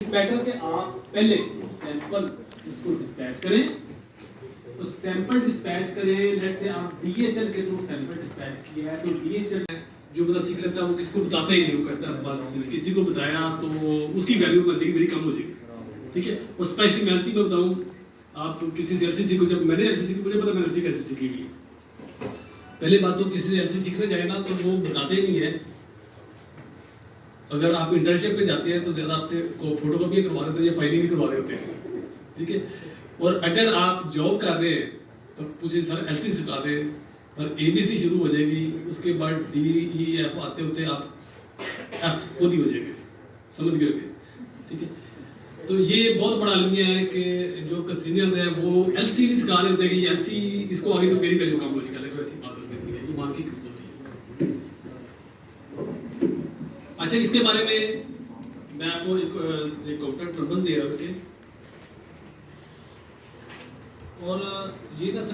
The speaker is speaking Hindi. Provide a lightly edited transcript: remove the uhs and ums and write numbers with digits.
बेटर कि आप पहले सैंपल उसको डिस्पैच करें, तो सैंपल डिस्पैच करें। लेट्स से आप डीएचएल के थ्रू सैंपल डिस्पैच किया है, तो डीएचएल जो बंदा सीख लेता है वो किसको बताता ही नहीं, वो कहता है बस किसी को बताया तो उसकी वैल्यू बन जाएगी, मेरी कम हो जाएगी, ठीक है। और स्पेशली मैं एलसी में बताऊँ, आप किसी से एलसी सीखो, जब मैंने एलसी सीखी मुझे पता मैंने एलसी कैसे सीखी हुई है। पहले बात तो किसी से एलसी सीखने जाए ना तो वो बताते ही नहीं है। अगर आप इंटर्नशिप पे जाते हैं तो ज़्यादा आपसे फोटोकॉपी करवा रहे होते हैं या फाइलिंग भी करवा रहे होते हैं, ठीक है। और अगर आप जॉब कर रहे हैं तो पूछे सर एलसी सिखा दे, और एबीसी शुरू हो जाएगी, उसके बाद डी ई एफ आते होते आप एफ खुद ही हो जाएंगे, समझ गए होंगे, ठीक है। तो ये बहुत बड़ा अलमिया है कि जो सीनियर्स हैं वो एलसी नहीं सिखा रहे होते कि एलसी इसको आगे तो मेरी वैल्यू कम हो जाएगी, अलग ऐसी बात होती है, ये मान की कमजोरी है। अच्छा, इसके बारे में मैं आपको एक कॉन्ट्रैक्ट प्रबंध दे रहा हूँ, और ये ना